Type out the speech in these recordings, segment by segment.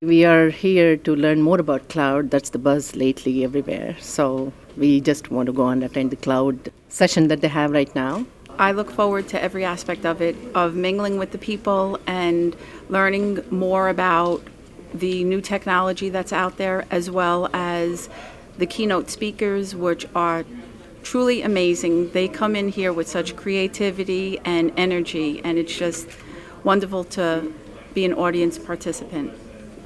We are here to learn more about cloud. That's the buzz lately everywhere. So we just want to go and attend the cloud session that they have right now. I look forward to every aspect of it, of mingling with the people and learning more about the new technology that's out there, as well as the keynote speakers, which are truly amazing. They come in here with such creativity and energy, and it's just wonderful to be an audience participant.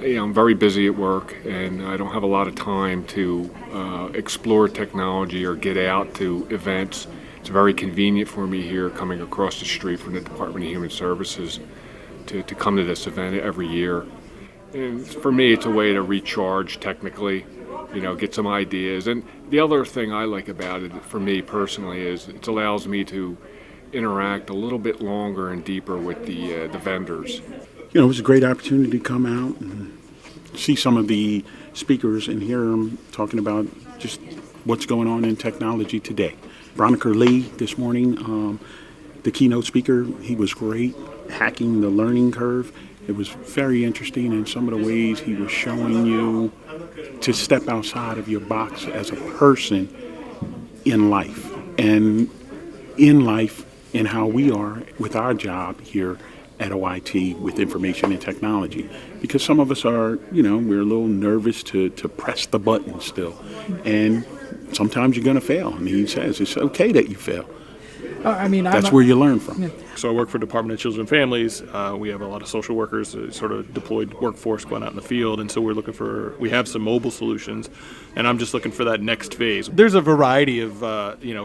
I'm very busy at work, and I don't have a lot of time to explore technology or get out to events. It's very convenient for me here, coming across the street from the Department of Human Services, to come to this event every year. And for me, it's a way to recharge technically, get some ideas. And the other thing I like about it, for me personally, is it allows me to interact a little bit longer and deeper with the vendors. It was a great opportunity to come out and see some of the speakers and hear them talking about just what's going on in technology today. Veronica Lee this morning, the keynote speaker, he was great, hacking the learning curve. It was very interesting in some of the ways he was showing you to step outside of your box as a person in life, and in life and how we are with our job here at OIT with information and technology. Because some of us are, we're a little nervous to press the button still. And sometimes you're going to fail. And he says it's okay that you fail. That's where you learn from. Yeah. So I work for Department of Children and Families. We have a lot of social workers, sort of deployed workforce going out in the field, and so we have some mobile solutions, and I'm just looking for that next phase. There's a variety of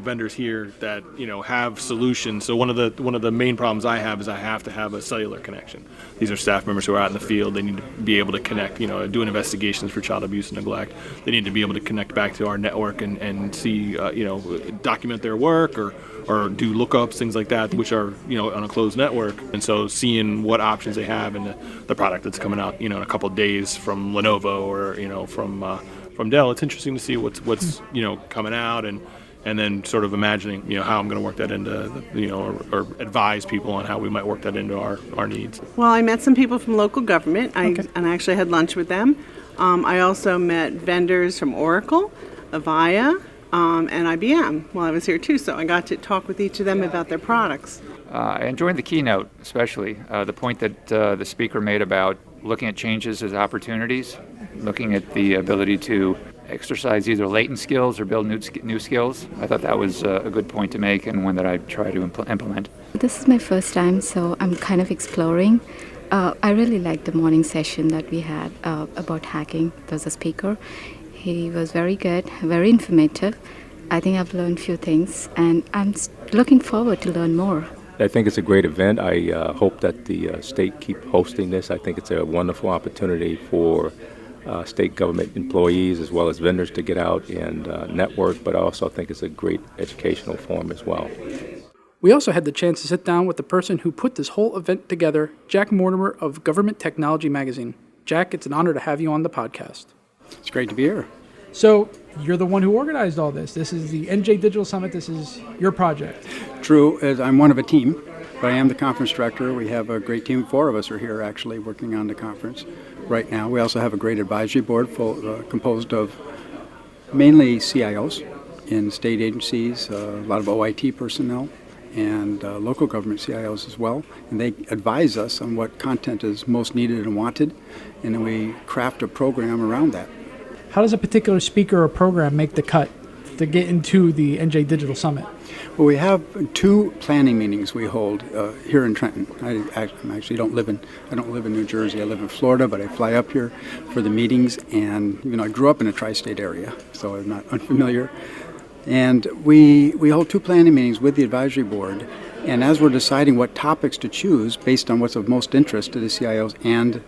vendors here that have solutions. So one of the main problems I have is I have to have a cellular connection. These are staff members who are out in the field. They need to be able to connect, doing investigations for child abuse and neglect. They need to be able to connect back to our network and see, document their work or do lookups, things like that, which are, on a closed network. And so seeing what options they have in the product that's coming out, in a couple of days from Lenovo or, from Dell, it's interesting to see what's coming out and then sort of imagining, how I'm going to work that into, or advise people on how we might work that into our needs. Well, I met some people from local government, and I actually had lunch with them. I also met vendors from Oracle, Avaya, and IBM while I was here too, so I got to talk with each of them about their products. I enjoyed the keynote, especially the point that the speaker made about looking at changes as opportunities, looking at the ability to exercise either latent skills or build new skills. I thought that was a good point to make and one that I try to implement. This is my first time, so I'm kind of exploring. I really liked the morning session that we had about hacking. There was a speaker. He was very good, very informative. I think I've learned a few things, and I'm looking forward to learn more. I think it's a great event. I hope that the state keep hosting this. I think it's a wonderful opportunity for state government employees as well as vendors to get out and network, but I also think it's a great educational forum as well. We also had the chance to sit down with the person who put this whole event together, Jack Mortimer of Government Technology Magazine. Jack, it's an honor to have you on the podcast. It's great to be here. So, you're the one who organized all this. This is the NJ Digital Summit. This is your project. True, as I'm one of a team, but I am the conference director. We have a great team. 4 of us are here actually working on the conference right now. We also have a great advisory board composed of mainly CIOs in state agencies, a lot of OIT personnel, and local government CIOs as well. And they advise us on what content is most needed and wanted, and then we craft a program around that. How does a particular speaker or program make the cut to get into the NJ Digital Summit? Well, we have 2 planning meetings we hold here in Trenton. I actually don't live in New Jersey. I live in Florida, but I fly up here for the meetings. And I grew up in a tri-state area, so I'm not unfamiliar. And we hold 2 planning meetings with the advisory board. And as we're deciding what topics to choose based on what's of most interest to the CIOs and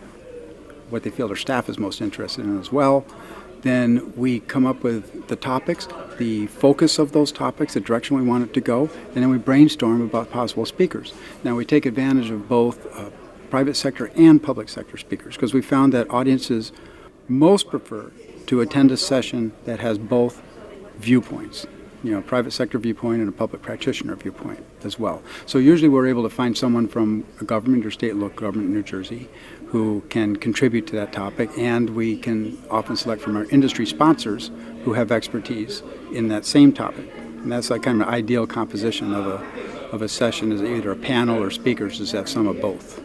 what they feel their staff is most interested in as well, then we come up with the topics, the focus of those topics, the direction we want it to go, and then we brainstorm about possible speakers. Now we take advantage of both private sector and public sector speakers because we found that audiences most prefer to attend a session that has both viewpoints. private sector viewpoint and a public practitioner viewpoint as well. So usually we're able to find someone from a government or state and local government in New Jersey who can contribute to that topic, and we can often select from our industry sponsors who have expertise in that same topic. And that's like kind of an ideal composition of a session, is either a panel or speakers, is have some of both.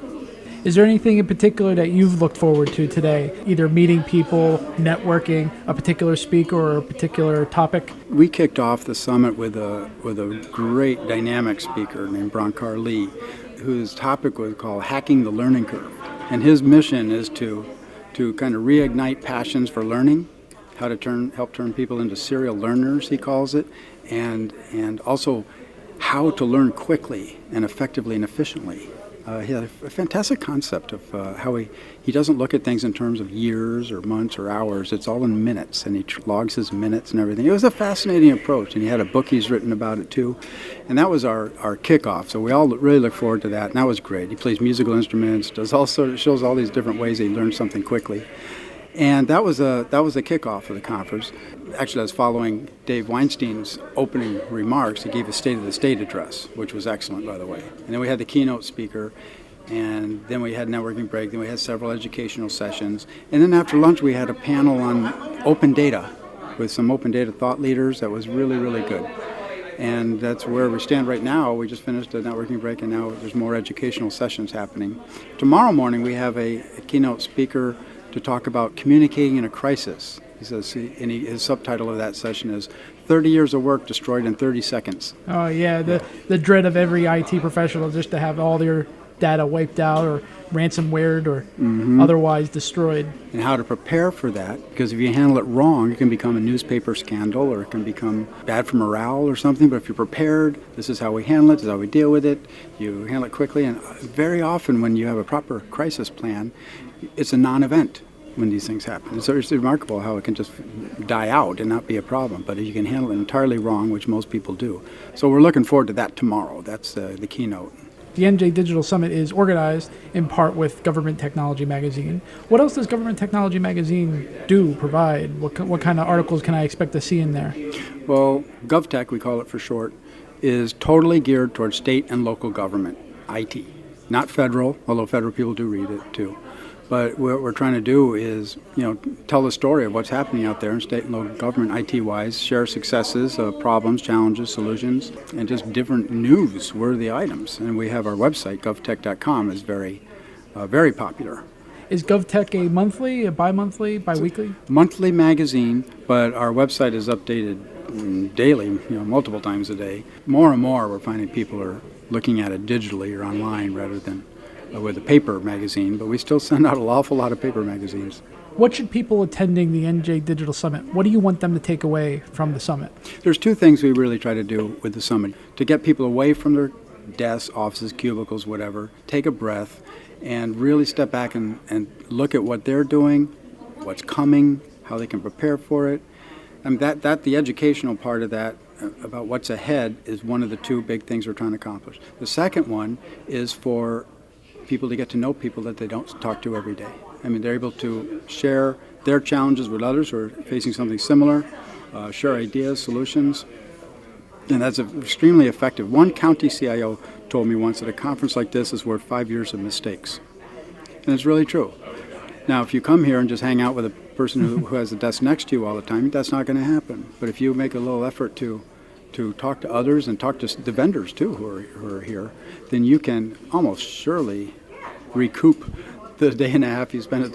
Is there anything in particular that you've looked forward to today? Either meeting people, networking, a particular speaker, or a particular topic? We kicked off the summit with a great dynamic speaker named Bronkar Lee, whose topic was called Hacking the Learning Curve. And his mission is to kind of reignite passions for learning, how to help turn people into serial learners, he calls it, and also how to learn quickly and effectively and efficiently. He had a fantastic concept of how he doesn't look at things in terms of years or months or hours. It's all in minutes, and he logs his minutes and everything. It was a fascinating approach, and he had a book he's written about it too. And that was our kickoff, so we all really look forward to that, and that was great. He plays musical instruments, shows all these different ways he learns something quickly. And that was the kickoff of the conference. Actually, I was following Dave Weinstein's opening remarks. He gave a State of the State address, which was excellent, by the way. And then we had the keynote speaker, and then we had networking break, then we had several educational sessions. And then after lunch, we had a panel on open data with some open data thought leaders that was really, really good. And that's where we stand right now. We just finished a networking break, and now there's more educational sessions happening. Tomorrow morning, we have a keynote speaker to talk about communicating in a crisis. He says, his subtitle of that session is 30 years of work destroyed in 30 seconds. Oh, yeah, the dread of every IT professional just to have all their data wiped out or ransomwared or otherwise destroyed. And how to prepare for that, because if you handle it wrong, it can become a newspaper scandal or it can become bad for morale or something. But if you're prepared, this is how we handle it, this is how we deal with it, you handle it quickly. And very often when you have a proper crisis plan, it's a non-event when these things happen. So it's remarkable how it can just die out and not be a problem. But if you can handle it entirely wrong, which most people do. So we're looking forward to that tomorrow. That's the keynote. The NJ Digital Summit is organized in part with Government Technology Magazine. What else does Government Technology Magazine provide? What kind of articles can I expect to see in there? Well, GovTech, we call it for short, is totally geared towards state and local government, IT. Not federal, although federal people do read it too. But what we're trying to do is, tell the story of what's happening out there in state and local government, IT-wise, share successes, problems, challenges, solutions, and just different news-worthy items. And we have our website, govtech.com, is very, very popular. Is GovTech a monthly, a bi-monthly, bi-weekly? Monthly magazine, but our website is updated daily, multiple times a day. More and more, we're finding people are looking at it digitally or online rather than with a paper magazine, but we still send out an awful lot of paper magazines. What should people attending the NJ Digital Summit, what do you want them to take away from the summit? There's two things we really try to do with the summit. To get people away from their desks, offices, cubicles, whatever, take a breath, and really step back and look at what they're doing, what's coming, how they can prepare for it. And that the educational part of that, about what's ahead, is one of the two big things we're trying to accomplish. The second one is for people to get to know people that they don't talk to every day. I mean, they're able to share their challenges with others who are facing something similar, share ideas, solutions, and that's extremely effective. One county CIO told me once that a conference like this is worth 5 years of mistakes, and it's really true. Now, if you come here and just hang out with a person who has a desk next to you all the time, that's not going to happen. But if you make a little effort to talk to others and talk to the vendors too who are here, then you can almost surely recoup the day and a half you spent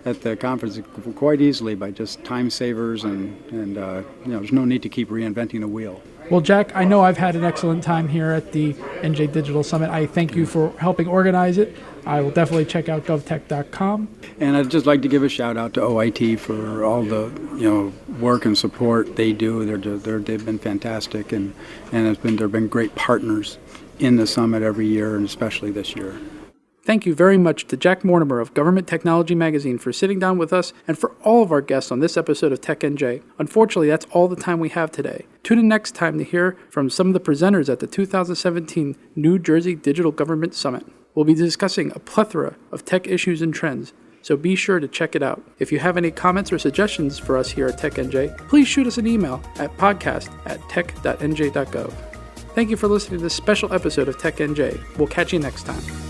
at the conference quite easily by just time savers and there's no need to keep reinventing the wheel. Well, Jack, I know I've had an excellent time here at the NJ Digital Summit. I thank you for helping organize it. I will definitely check out govtech.com. And I'd just like to give a shout out to OIT for all the work and support they do. They've been fantastic, and they've been great partners in the summit every year, and especially this year. Thank you very much to Jack Mortimer of Government Technology Magazine for sitting down with us, and for all of our guests on this episode of TechNJ. Unfortunately, that's all the time we have today. Tune in next time to hear from some of the presenters at the 2017 New Jersey Digital Government Summit. We'll be discussing a plethora of tech issues and trends. so be sure to check it out. If you have any comments or suggestions for us here at TechNJ, please shoot us an email at podcast@tech.nj.gov. Thank you for listening to this special episode of TechNJ. We'll catch you next time.